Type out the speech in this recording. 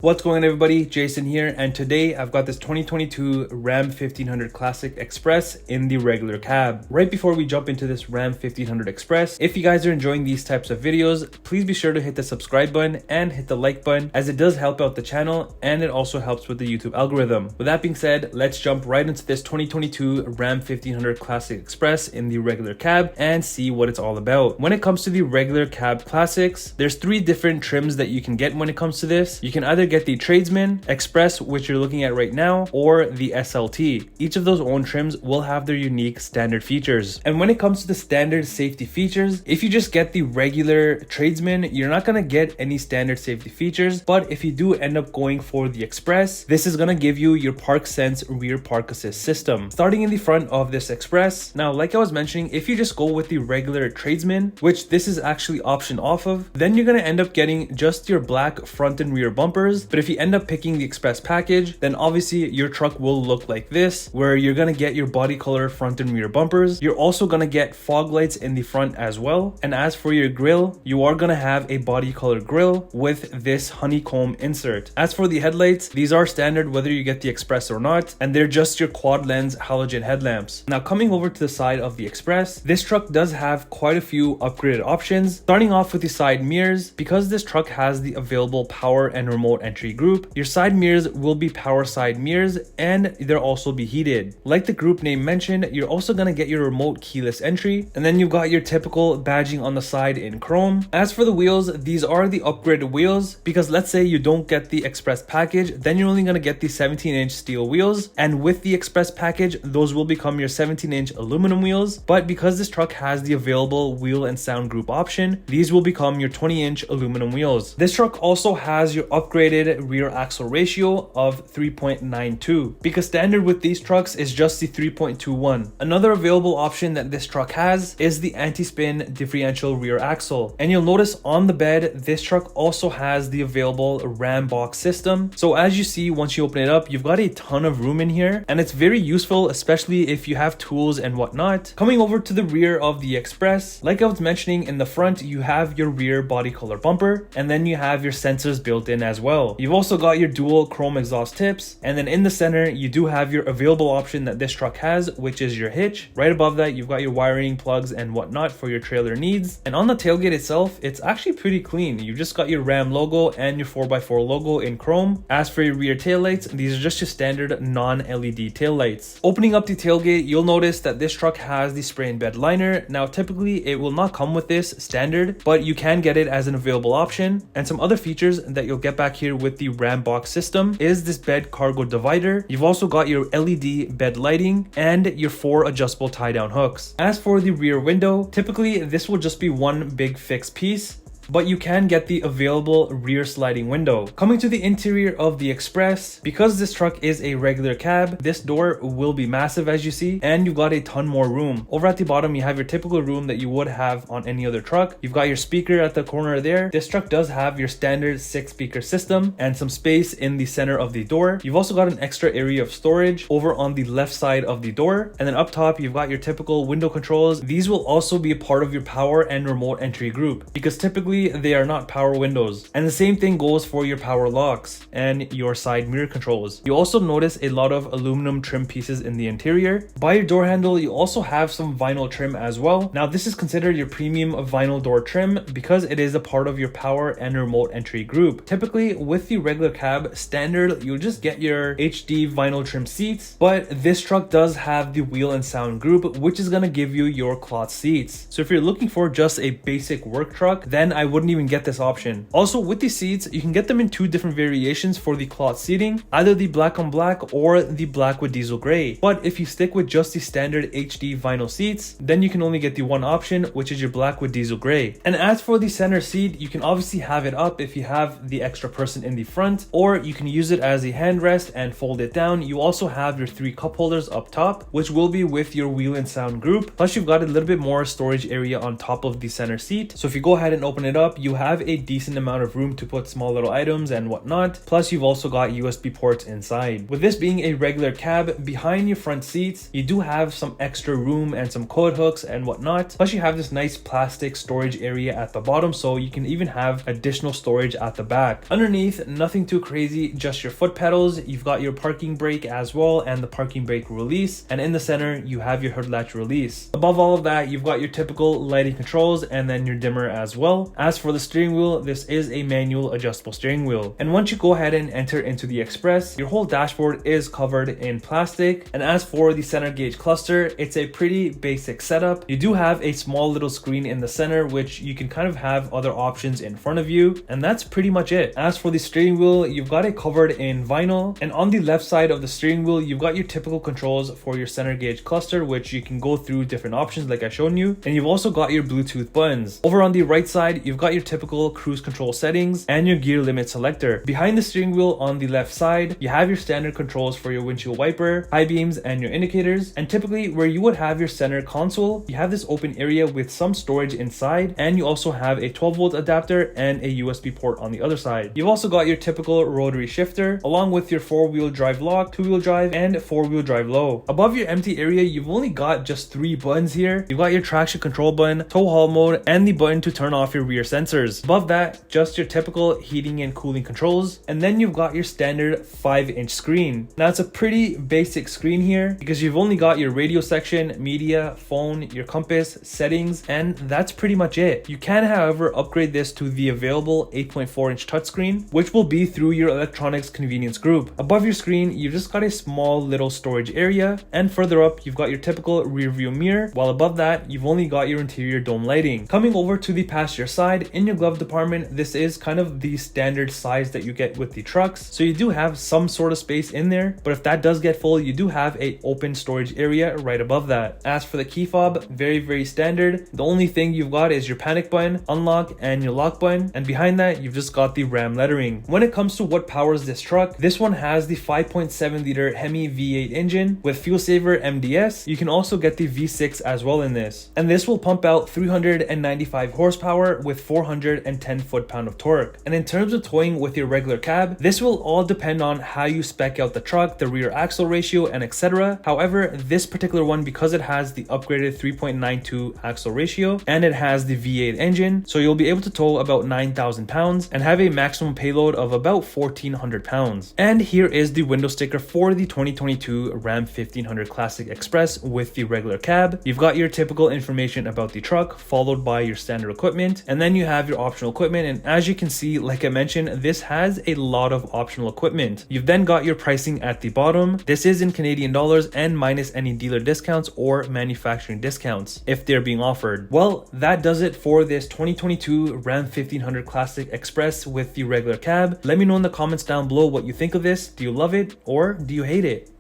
What's going on, everybody? Jason here, and today I've got this 2022 Ram 1500 Classic Express in the regular cab. Right before we jump into this Ram 1500 Express, if you guys are enjoying these types of videos, please be sure to hit the subscribe button and hit the like button, as it does help out the channel and it also helps with the YouTube algorithm. With that being said, let's jump right into this 2022 Ram 1500 Classic Express in the regular cab and see what it's all about. When it comes to the regular cab classics, there's three different trims that you can get when it comes to this. You can either get the Tradesman, Express, which you're looking at right now, or the SLT. Each of those own trims will have their unique standard features. And when it comes to the standard safety features, if you just get the regular Tradesman, you're not going to get any standard safety features. But if you do end up going for the Express, this is going to give you your Park Sense rear park assist system. Starting in the front of this Express, now like I was mentioning, if you just go with the regular Tradesman, which this is actually option off of, then you're going to end up getting just your black front and rear bumpers. But if you end up picking the Express package, then obviously your truck will look like this, where you're going to get your body color front and rear bumpers. You're also going to get fog lights in the front as well. And as for your grille, you are going to have a body color grille with this honeycomb insert. As for the headlights, these are standard whether you get the Express or not, and they're just your quad lens halogen headlamps. Now coming over to the side of the Express, this truck does have quite a few upgraded options. Starting off with the side mirrors, because this truck has the available power and remote entry group, your side mirrors will be power side mirrors and they'll also be heated. Like the group name mentioned, you're also going to get your remote keyless entry, and then you've got your typical badging on the side in chrome. As for the wheels, these are the upgraded wheels, because let's say you don't get the Express package, then you're only going to get the 17-inch steel wheels, and with the Express package, those will become your 17-inch aluminum wheels. But because this truck has the available wheel and sound group option, these will become your 20-inch aluminum wheels. This truck also has your upgraded rear axle ratio of 3.92, because standard with these trucks is just the 3.21. Another available option that this truck has is the anti-spin differential rear axle, and you'll notice on the bed this truck also has the available Ram box system. So as you see, once you open it up, you've got a ton of room in here, and it's very useful, especially if you have tools and whatnot. Coming over to the rear of the Express, like I was mentioning, in the front you have your rear body color bumper, and then you have your sensors built in as well. You've also got your dual chrome exhaust tips, and then in the center you do have your available option that this truck has, which is your hitch. Right above that you've got your wiring, plugs and whatnot for your trailer needs. And on the tailgate itself, it's actually pretty clean. You've just got your Ram logo and your 4x4 logo in chrome. As for your rear taillights, these are just your standard non-LED taillights. Opening up the tailgate, you'll notice that this truck has the spray and bed liner. Now typically it will not come with this standard, but you can get it as an available option. And some other features that you'll get back here with the Ram box system is this bed cargo divider. You've also got your LED bed lighting and your 4 adjustable tie down hooks. As for the rear window, typically this will just be one big fixed piece, but you can get the available rear sliding window. Coming to the interior of the Express, because this truck is a regular cab, this door will be massive as you see, and you've got a ton more room. Over at the bottom, you have your typical room that you would have on any other truck. You've got your speaker at the corner there. This truck does have your standard 6 speaker system and some space in the center of the door. You've also got an extra area of storage over on the left side of the door. And then up top, you've got your typical window controls. These will also be a part of your power and remote entry group, because typically they are not power windows. And the same thing goes for your power locks and your side mirror controls. You also notice a lot of aluminum trim pieces in the interior. By your door handle, you also have some vinyl trim as well. Now this is considered your premium vinyl door trim because it is a part of your power and remote entry group. Typically with the regular cab standard, you'll just get your HD vinyl trim seats, but this truck does have the wheel and sound group, which is going to give you your cloth seats. So if you're looking for just a basic work truck, then I wouldn't even get this option. Also with these seats, you can get them in 2 different variations for the cloth seating, either the black on black or the black with diesel gray. But if you stick with just the standard HD vinyl seats, then you can only get the one option, which is your black with diesel gray. And as for the center seat, you can obviously have it up if you have the extra person in the front, or you can use it as a handrest and fold it down. You also have your 3 cup holders up top, which will be with your wheel and sound group. Plus you've got a little bit more storage area on top of the center seat. So if you go ahead and open it it up, you have a decent amount of room to put small little items and whatnot. Plus you've also got USB ports inside. With this being a regular cab, behind your front seats, you do have some extra room and some coat hooks and whatnot. Plus you have this nice plastic storage area at the bottom, so you can even have additional storage at the back. Underneath, nothing too crazy, just your foot pedals. You've got your parking brake as well and the parking brake release, and in the center you have your hood latch release. Above all of that, you've got your typical lighting controls and then your dimmer as well. As for the steering wheel, this is a manual adjustable steering wheel, and once you go ahead and enter into the Express, your whole dashboard is covered in plastic. And as for the center gauge cluster, it's a pretty basic setup. You do have a small little screen in the center, which you can kind of have other options in front of you, and that's pretty much it. As for the steering wheel, you've got it covered in vinyl, and on the left side of the steering wheel, you've got your typical controls for your center gauge cluster, which you can go through different options like I've shown you, and you've also got your Bluetooth buttons. Over on the right side, you've got your typical cruise control settings and your gear limit selector. Behind the steering wheel on the left side, you have your standard controls for your windshield wiper, high beams, and your indicators. And typically where you would have your center console, you have this open area with some storage inside, and you also have a 12-volt adapter and a USB port on the other side. You've also got your typical rotary shifter, along with your 4-wheel drive lock, 2-wheel drive, and 4-wheel drive low. Above your empty area, you've only got just 3 buttons here. You've got your traction control button, tow haul mode, and the button to turn off your rear sensors. Above that, just your typical heating and cooling controls, and then you've got your standard 5-inch screen. Now it's a pretty basic screen here because you've only got your radio section, media, phone, your compass, settings, and that's pretty much it. You can, however, upgrade this to the available 8.4-inch touchscreen, which will be through your electronics convenience group. Above your screen, you've just got a small little storage area, and further up, you've got your typical rear view mirror, while above that, you've only got your interior dome lighting. Coming over to the passenger side, in your glove department, this is kind of the standard size that you get with the trucks, so you do have some sort of space in there, but if that does get full, you do have a open storage area right above that. As for the key fob, very standard. The only thing you've got is your panic button, unlock, and your lock button, and behind that you've just got the Ram lettering. When it comes to what powers this truck, this one has the 5.7 liter Hemi V8 engine with fuel saver MDS. You can also get the V6 as well in this, and this will pump out 395 horsepower with 410 foot-pound of torque. And in terms of towing with your regular cab, this will all depend on how you spec out the truck, the rear axle ratio, and etc. However, this particular one, because it has the upgraded 3.92 axle ratio and it has the V8 engine, so you'll be able to tow about 9,000 pounds and have a maximum payload of about 1,400 pounds. And here is the window sticker for the 2022 Ram 1500 Classic Express with the regular cab. You've got your typical information about the truck, followed by your standard equipment, and then you have your optional equipment. And as you can see, like I mentioned, this has a lot of optional equipment. You've then got your pricing at the bottom. This is in Canadian dollars and minus any dealer discounts or manufacturing discounts if they're being offered. Well, that does it for this 2022 Ram 1500 Classic Express with the regular cab. Let me know in the comments down below what you think of this. Do you love it or do you hate it?